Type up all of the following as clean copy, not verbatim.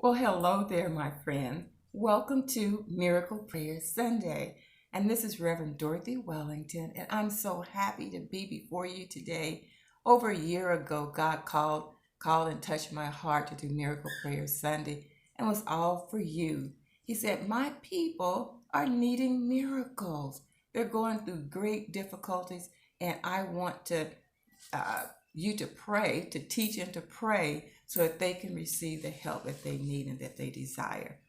Well, hello there, my friend. Welcome to Miracle Prayer Sunday. And this is Reverend Dorothy Wellington, and I'm so happy to be before you today. Over a year ago, God called and touched my heart to do Miracle Prayer Sunday, and it was all for you. He said, "My people are needing miracles. They're going through great difficulties, and I want uh, you to pray, to teach and to pray so that they can receive the help that they need and that they desire."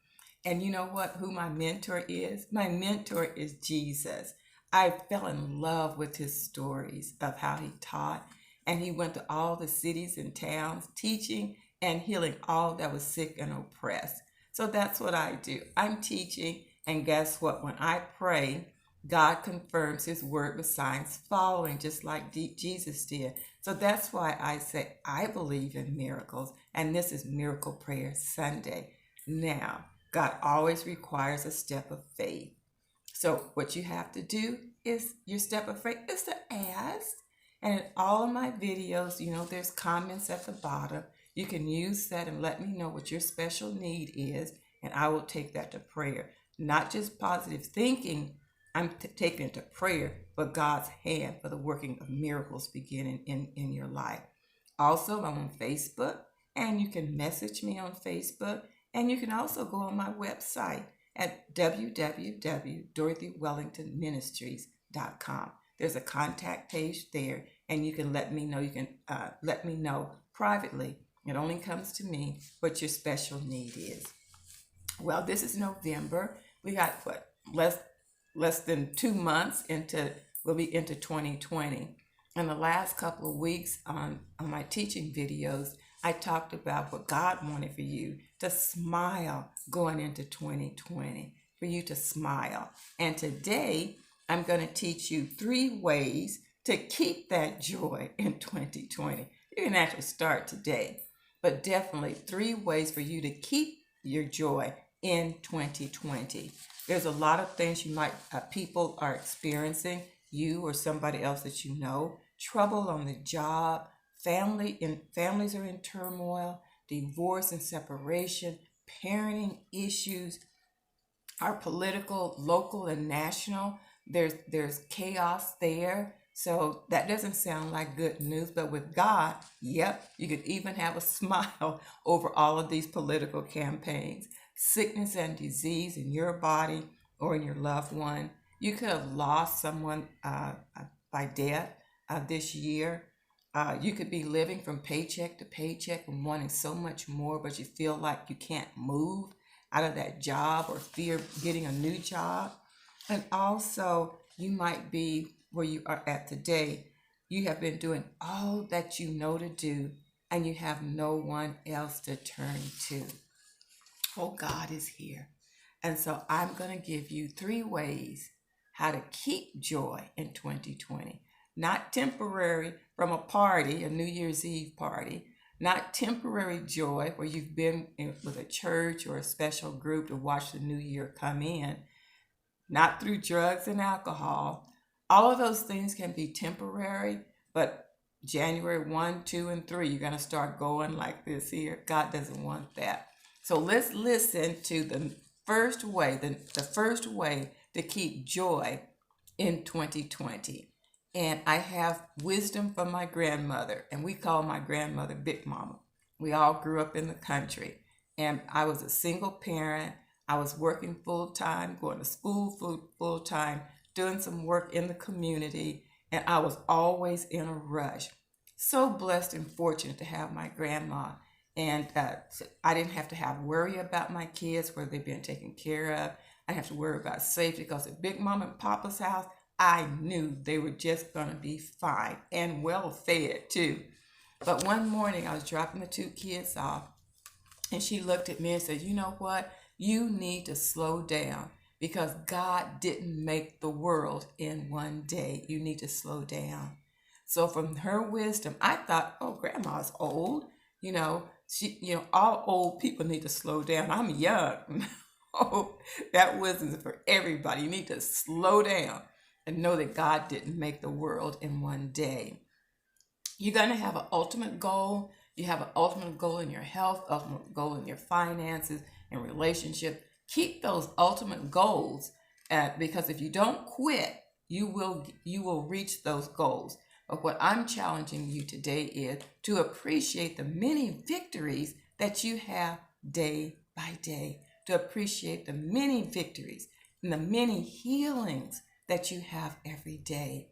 And you know what? Who my mentor is? My mentor is Jesus. I fell in love with his stories of how he taught, and he went to all the cities and towns teaching and healing all that was sick and oppressed. So that's what I do. I'm teaching, and guess what? When I pray, God confirms his word with signs following, just like Jesus did. So that's why I say I believe in miracles, and this is Miracle Prayer Sunday. Now, God always requires a step of faith. So what you have to do is your step of faith is to ask. And in all of my videos, there's comments at the bottom. You can use that and let me know what your special need is, and I will take that to prayer. Not just positive thinking, I'm taking it to prayer, but God's hand for the working of miracles beginning in your life. Also, I'm on Facebook, and you can message me on Facebook, and you can also go on my website at www.dorothywellingtonministries.com. There's a contact page there, and you can let me know. You can let me know privately. It only comes to me what your special need is. Well, this is November. We got less than 2 months we'll be into 2020. In the last couple of weeks on my teaching videos, I talked about what God wanted for you to smile going into 2020, for you to smile. And today, I'm going to teach you 3 ways to keep that joy in 2020. You can actually start today, but definitely 3 ways for you to keep your joy in 2020. There's a lot of things people are experiencing, you or somebody else that you know, trouble on the job, families are in turmoil, divorce and separation, parenting issues, our political, local and national, there's chaos there. So that doesn't sound like good news, but with God, yep, you could even have a smile over all of these political campaigns. Sickness and disease in your body or in your loved one. You could have lost someone by death this year. You could be living from paycheck to paycheck and wanting so much more, but you feel like you can't move out of that job or fear getting a new job. And also, you might be where you are at today. You have been doing all that you know to do, and you have no one else to turn to. Oh, God is here. And so I'm going to give you 3 ways how to keep joy in 2020. Not temporary from a party, a New Year's Eve party. Not temporary joy where you've been with a church or a special group to watch the new year come in. Not through drugs and alcohol. All of those things can be temporary, but January 1, 2, and 3, you're going to start going like this here. God doesn't want that. So let's listen to the first way, the first way to keep joy in 2020. And I have wisdom from my grandmother, and we call my grandmother Big Mama. We all grew up in the country, and I was a single parent. I was working full-time, going to school full-time, doing some work in the community, and I was always in a rush. So blessed and fortunate to have my grandma. And I didn't have to worry about my kids, where they've been taken care of. I didn't have to worry about safety, because at Big Mama and Papa's house, I knew they were just going to be fine and well fed too. But one morning I was dropping the 2 kids off, and she looked at me and said, "You know what? You need to slow down, because God didn't make the world in one day. You need to slow down." So from her wisdom, I thought, oh, Grandma's old. All old people need to slow down. I'm young. Oh, that wisdom is for everybody. You need to slow down and know that God didn't make the world in one day. You're going to have an ultimate goal. You have an ultimate goal in your health, ultimate goal in your finances and relationship. Keep those ultimate goals, because if you don't quit, you will reach those goals. But what I'm challenging you today is to appreciate the many victories that you have day by day, to appreciate the many victories and the many healings that you have every day.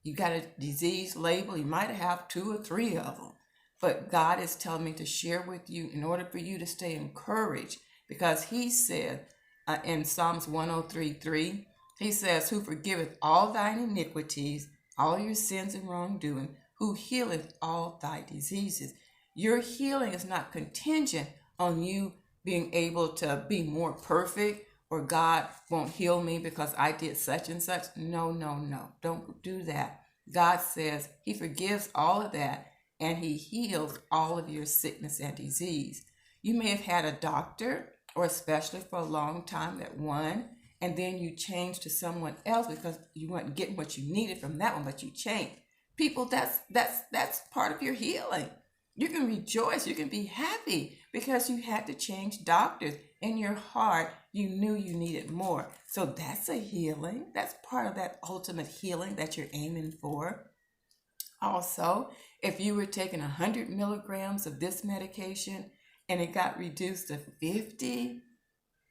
You got a disease label, you might have 2 or 3 of them, but God is telling me to share with you in order for you to stay encouraged, because he said in Psalms 103:3, he says, who forgiveth all thine iniquities, all your sins and wrongdoing, who healeth all thy diseases. Your healing is not contingent on you being able to be more perfect, or God won't heal me because I did such and such. No, no, no. Don't do that. God says he forgives all of that and he heals all of your sickness and disease. You may have had a doctor or a specialist for a long time, that one, and then you changed to someone else because you weren't getting what you needed from that one, but you changed. People, that's part of your healing. You can rejoice, you can be happy because you had to change doctors. In your heart, you knew you needed more. So that's a healing. That's part of that ultimate healing that you're aiming for. Also, if you were taking 100 milligrams of this medication and it got reduced to 50,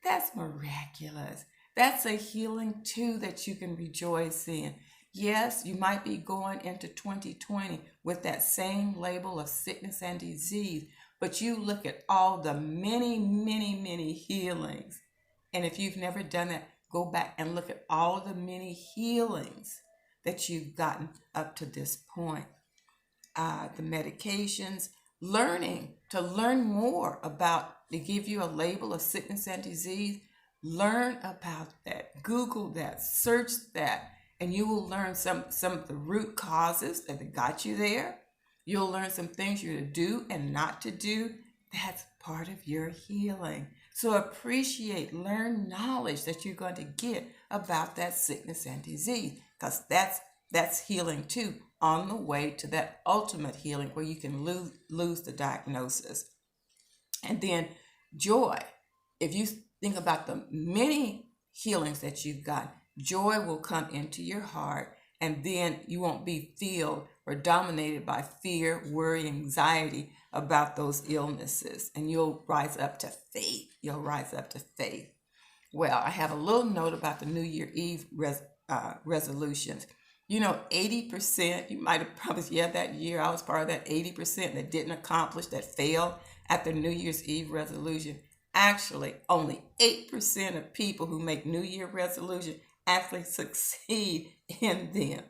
that's miraculous. That's a healing too that you can rejoice in. Yes, you might be going into 2020 with that same label of sickness and disease, but you look at all the many, many, many healings. And if you've never done that, go back and look at all the many healings that you've gotten up to this point. The medications, learn more about, they give you a label of sickness and disease. Learn about that, Google that, search that, and you will learn some of the root causes that got you there. You'll learn some things you're to do and not to do. That's part of your healing. So appreciate, learn knowledge that you're going to get about that sickness and disease, because that's healing too, on the way to that ultimate healing where you can lose the diagnosis. And then joy. If you think about the many healings that you've got, joy will come into your heart, and then you won't be filled or dominated by fear, worry, anxiety about those illnesses, and you'll rise up to faith. You'll rise up to faith. Well, I have a little note about the New Year Eve resolutions. 80%, you might have probably, that year I was part of that 80% that didn't accomplish, that failed at the New Year's Eve resolution. Actually, only 8% of people who make New Year resolution actually succeed in them.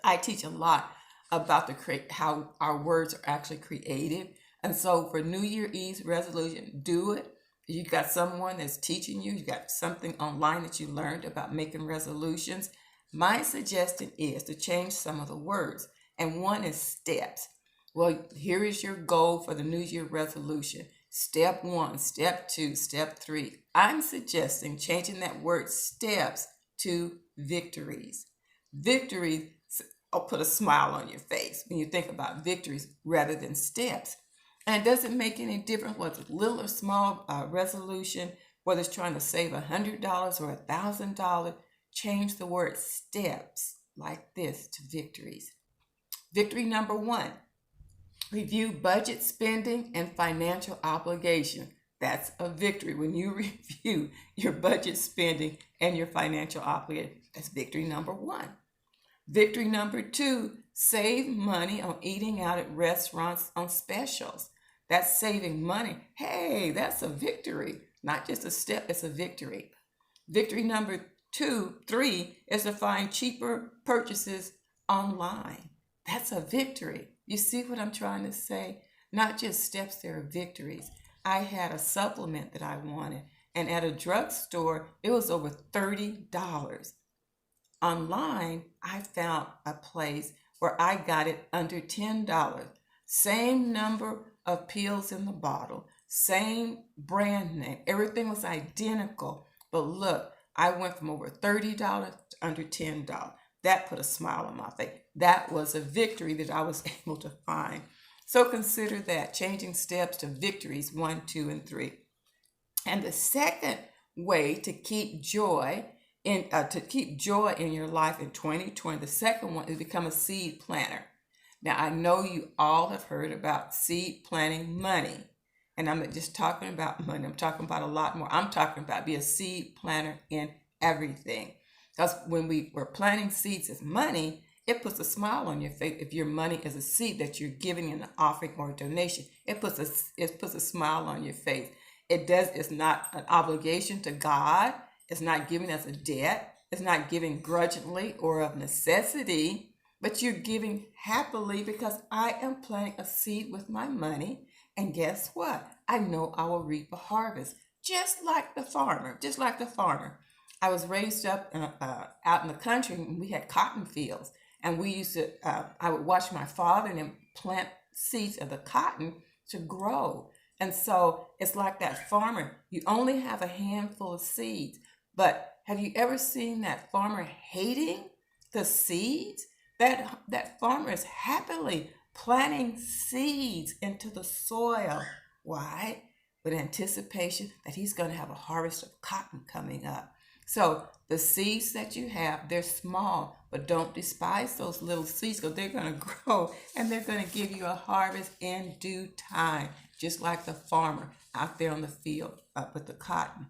I teach a lot about how our words are actually created. And so for New Year Eve resolution, do it. You got someone that's teaching you, you got something online that you learned about making resolutions. My suggestion is to change some of the words. And one is steps. Well, here is your goal for the New Year resolution. Step 1, step 2, step 3. I'm suggesting changing that word steps to victories. Victories will put a smile on your face when you think about victories rather than steps. And it doesn't make any difference whether it's little or small resolution, whether it's trying to save $100 or $1,000. Change the word steps like this to victories. Victory number 1. Review budget, spending, and financial obligation. That's a victory when you review your budget, spending, and your financial obligation. That's victory number 1. Victory number 2, save money on eating out at restaurants on specials. That's saving money. Hey, that's a victory. Not just a step, it's a victory. Victory number 3 is to find cheaper purchases online. That's a victory. You see what I'm trying to say? Not just steps, there are victories. I had a supplement that I wanted, and at a drugstore, it was over $30. Online, I found a place where I got it under $10. Same number of pills in the bottle, same brand name. Everything was identical. But look, I went from over $30 to under $10. That put a smile on my face. That was a victory that I was able to find. So consider that, changing steps to victories 1, 2, and 3. And the second way to keep joy in your life in 2020, the second one is become a seed planter. Now I know you all have heard about seed planting money. And I'm not just talking about money, I'm talking about a lot more. I'm talking about be a seed planter in everything. Because when we were planting seeds as money, it puts a smile on your face. If your money is a seed that you're giving in an offering or a donation, it puts a smile on your face. It's not an obligation to God. It's not giving as a debt. It's not giving grudgingly or of necessity, but you're giving happily because I am planting a seed with my money. And guess what? I know I will reap a harvest, just like the farmer. Just like the farmer. I was raised up out in the country, and we had cotton fields, and we used to. I would watch my father and then plant seeds of the cotton to grow. And so it's like that farmer. You only have a handful of seeds, but have you ever seen that farmer hating the seeds? That farmer is happily planting seeds into the soil. Why? With anticipation that he's going to have a harvest of cotton coming up. So the seeds that you have, they're small, but don't despise those little seeds because they're going to grow and they're going to give you a harvest in due time, just like the farmer out there on the field with the cotton.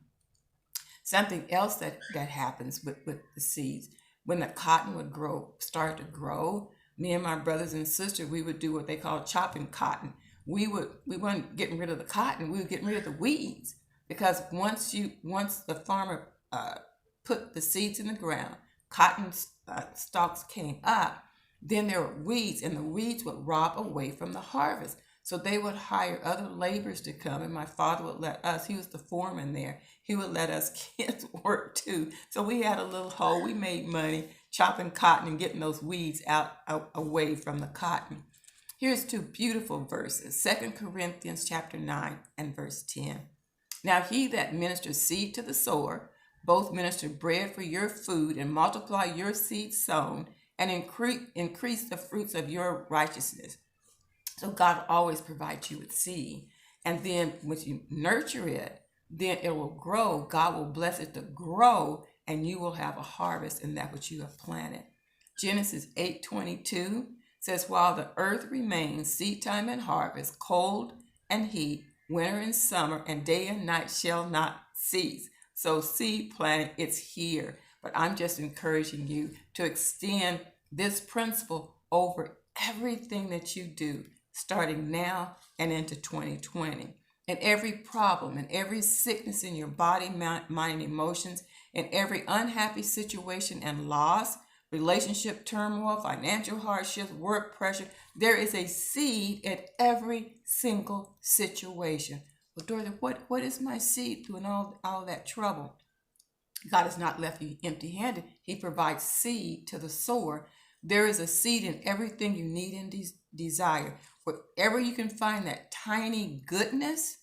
Something else that happens with the seeds, when the cotton would start to grow, me and my brothers and sisters, we would do what they call chopping cotton. We weren't getting rid of the cotton, we were getting rid of the weeds. Because once the farmer put the seeds in the ground, cotton stalks came up, then there were weeds, and the weeds would rob away from the harvest. So they would hire other laborers to come, and my father would let us, he was the foreman there, he would let us kids work too. So we had a little hole, we made money chopping cotton and getting those weeds out away from the cotton. Here's two beautiful verses, 2 Corinthians chapter 9 and verse 10. Now he that ministers seed to the sower, both minister bread for your food and multiply your seed sown and increase the fruits of your righteousness. So God always provides you with seed. And then when you nurture it, then it will grow. God will bless it to grow, and you will have a harvest in that which you have planted. Genesis 8:22 says, while the earth remains, seed time and harvest, cold and heat, winter and summer, and day and night shall not cease. So seed planting, it's here. But I'm just encouraging you to extend this principle over everything that you do, starting now and into 2020. And every problem and every sickness in your body, mind, and emotions, and every unhappy situation and loss, relationship turmoil, financial hardships, work pressure, there is a seed in every single situation. Well, Dorothy, what is my seed through all that trouble? God has not left you empty-handed. He provides seed to the sower. There is a seed in everything you need and desire. Wherever you can find that tiny goodness,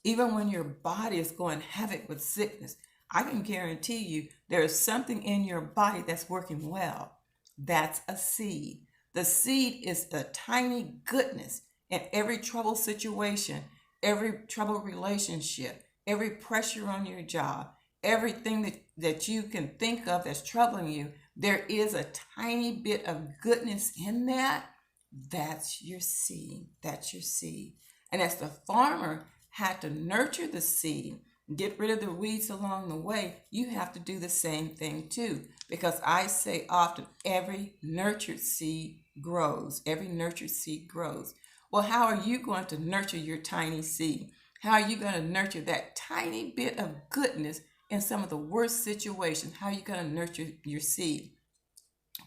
even when your body is going havoc with sickness, I can guarantee you there is something in your body that's working well. That's a seed. The seed is the tiny goodness in every trouble situation, every troubled relationship, every pressure on your job, everything that you can think of that's troubling you. There is a tiny bit of goodness in that. That's your seed. That's your seed. And as the farmer had to nurture the seed, get rid of the weeds along the way, you have to do the same thing too. Because I say often, every nurtured seed grows. Every nurtured seed grows. Well, how are you going to nurture your tiny seed? How are you going to nurture that tiny bit of goodness in some of the worst situations? How are you going to nurture your seed?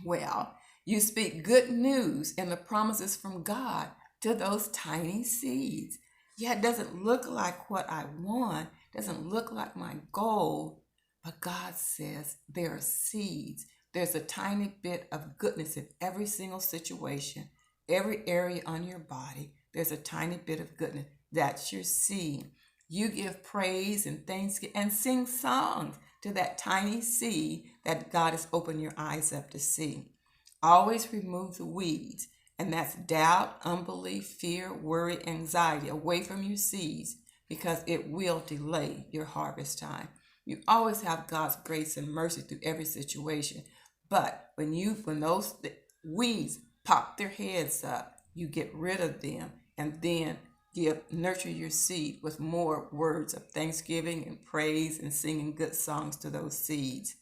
Well, you speak good news and the promises from God to those tiny seeds. Yeah, it doesn't look like what I want, doesn't look like my goal, but God says there are seeds. There's a tiny bit of goodness in every single situation, every area on your body. There's a tiny bit of goodness. That's your seed. You give praise and thanksgiving and sing songs to that tiny seed that God has opened your eyes up to see. Always remove the weeds And that's doubt, unbelief, fear, worry, anxiety away from your seeds, because it will delay your harvest time. You always have God's grace and mercy through every situation. But when those weeds pop their heads up, you get rid of them, and then nurture your seed with more words of thanksgiving and praise and singing good songs to those seeds.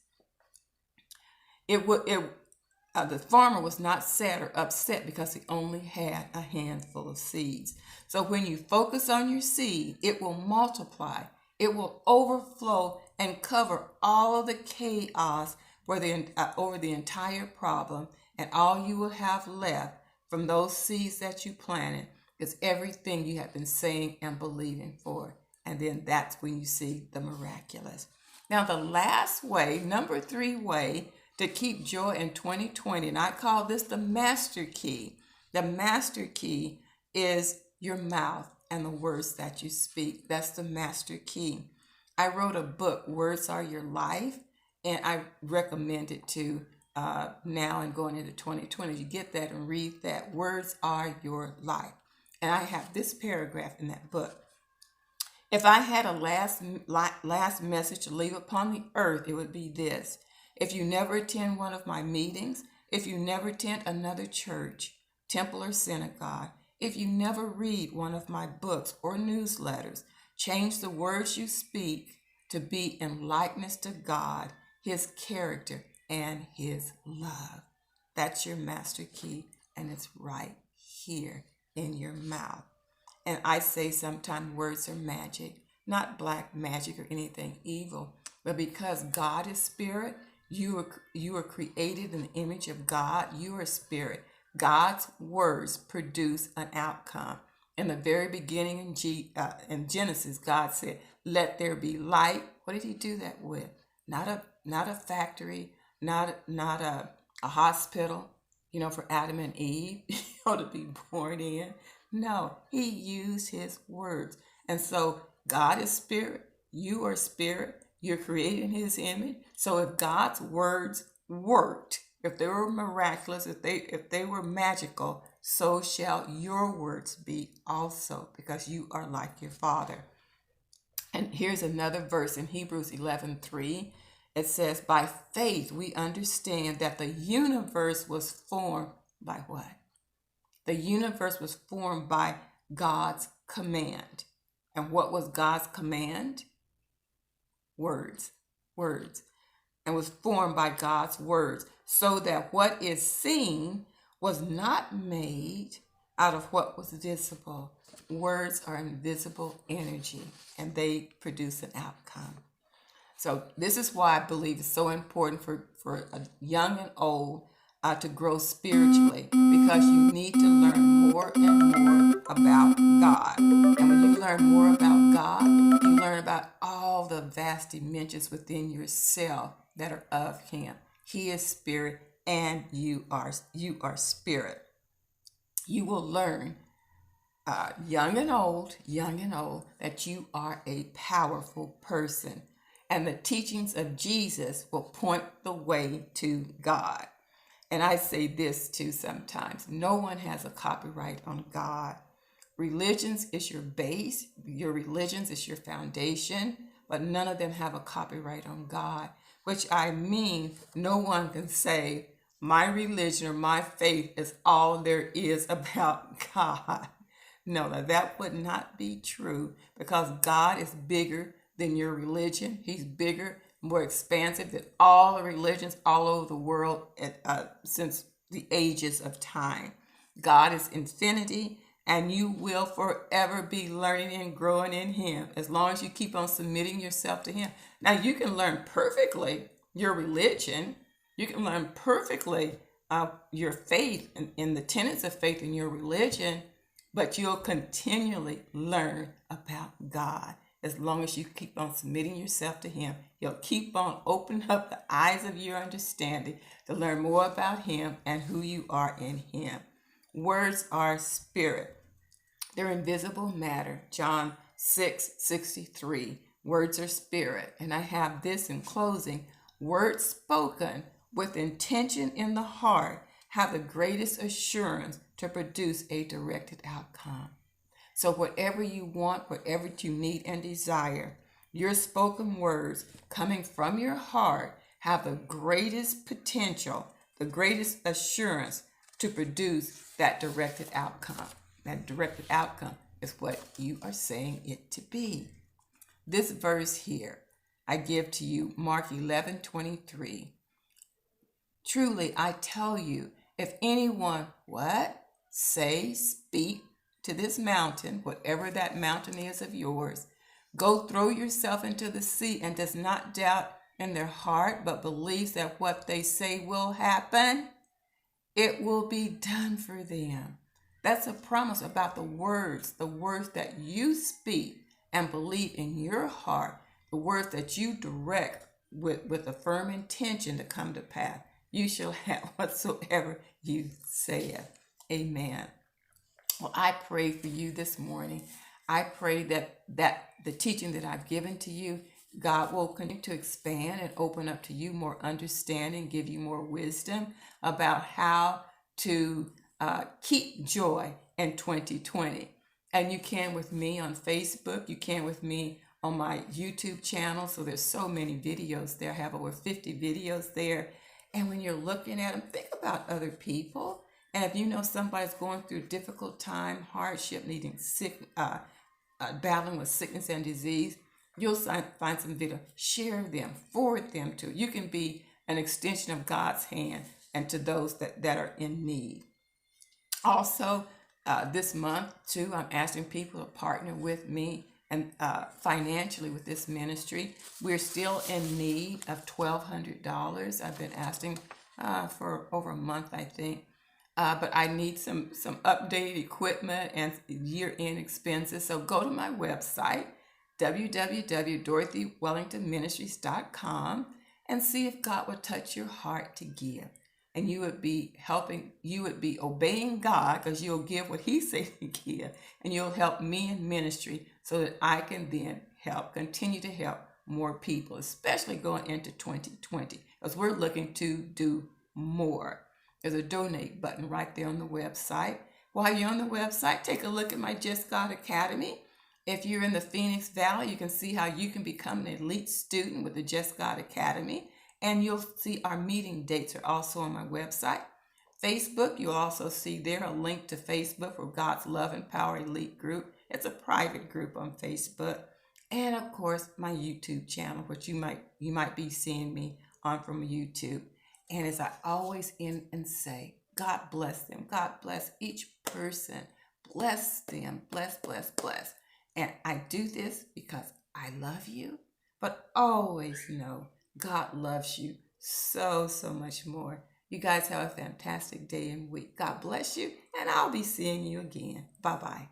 The farmer was not sad or upset because he only had a handful of seeds. So when you focus on your seed, it will multiply, it will overflow and cover all of the chaos over the entire problem, and all you will have left from those seeds that you planted is everything you have been saying and believing for. And then that's when you see the miraculous. Now, the last way, number 3 way to keep joy in 2020, and I call this the master key. The master key is your mouth and the words that you speak. That's the master key. I wrote a book, Words Are Your Life, and I recommend it to now and going into 2020. You get that and read that. Words are your life. And I have this paragraph in that book. If I had a last message to leave upon the earth, it would be this. If you never attend one of my meetings, if you never attend another church, temple, or synagogue, if you never read one of my books or newsletters, change the words you speak to be in likeness to God, His character, and His love. That's your master key, and it's right here in your mouth. And I say sometimes words are magic, not black magic or anything evil, but because God is spirit, you are created in the image of God. You are spirit. God's words produce an outcome. In the very beginning in Genesis, God said, "Let there be light." What did He do that with? Not a factory, not a hospital, for Adam and Eve, to be born in. No, He used His words. And so God is spirit. You are spirit. You're created in His image. So if God's words worked, if they were miraculous, if they were magical, so shall your words be also, because you are like your Father. And here's another verse in Hebrews 11:3. It says, "By faith we understand that the universe was formed by what? The universe was formed by God's command." And what was God's command? Words. And was formed by God's words, so that what is seen was not made out of what was visible. Words are invisible energy, and they produce an outcome. So this is why I believe it's so important for a young and old to grow spiritually, because you need to learn more and more about God. And when you learn more about God, you learn about all the vast dimensions within yourself that are of Him. He is spirit, and you are spirit. You will learn, young and old, that you are a powerful person. And the teachings of Jesus will point the way to God. And I say this too sometimes. No one has a copyright on God. Religions is your base. Your religions is your foundation. But none of them have a copyright on God. Which I mean, no one can say, my religion or my faith is all there is about God. No, that would not be true, because God is bigger than your religion. He's bigger, more expansive than all the religions all over the world since the ages of time. God is infinity, and you will forever be learning and growing in Him as long as you keep on submitting yourself to Him. Now, you can learn perfectly your religion. You can learn perfectly your faith and the tenets of faith in your religion, but you'll continually learn about God. As long as you keep on submitting yourself to Him, He'll keep on opening up the eyes of your understanding to learn more about Him and who you are in Him. Words are spirit. They're invisible matter. John 6:63. Words are spirit. And I have this in closing. Words spoken with intention in the heart have the greatest assurance to produce a directed outcome. So whatever you want, whatever you need and desire, your spoken words coming from your heart have the greatest potential, the greatest assurance to produce that directed outcome. That directed outcome is what you are saying it to be. This verse here, I give to you, Mark 11:23. Truly, I tell you, if anyone, what? Say, speak to this mountain, whatever that mountain is of yours, go throw yourself into the sea, and does not doubt in their heart, but believes that what they say will happen, it will be done for them. That's a promise about the words that you speak and believe in your heart, the words that you direct with a firm intention to come to pass. You shall have whatsoever you saith. Amen. Well, I pray for you this morning. I pray that the teaching that I've given to you, God will continue to expand and open up to you more understanding, give you more wisdom about how to keep joy in 2020. And you can with me on Facebook. You can with me on my YouTube channel. So there's so many videos there. I have over 50 videos there. And when you're looking at them, think about other people. And if you know somebody's going through a difficult time, hardship, needing sick, battling with sickness and disease, you'll find some video. Share them, forward them to. You can be an extension of God's hand and to those that are in need. Also, this month too, I'm asking people to partner with me and financially with this ministry. We're still in need of $1,200. I've been asking for over a month, I think. But I need some updated equipment and year-end expenses. So go to my website, www.dorothywellingtonministries.com, and see if God would touch your heart to give. And you would be obeying God, because you'll give what He says to give, and you'll help me in ministry so that I can then continue to help more people, especially going into 2020, because we're looking to do more. There's a donate button right there on the website. While you're on the website, take a look at my Just God Academy. If you're in the Phoenix Valley, you can see how you can become an elite student with the Just God Academy. And you'll see our meeting dates are also on my website. Facebook, you'll also see there a link to Facebook for God's Love and Power Elite Group. It's a private group on Facebook. And of course, my YouTube channel, which you might be seeing me on from YouTube. And as I always end and say, God bless them. God bless each person. Bless them. Bless, bless, bless. And I do this because I love you, but always know God loves you so, so much more. You guys have a fantastic day and week. God bless you, and I'll be seeing you again. Bye-bye.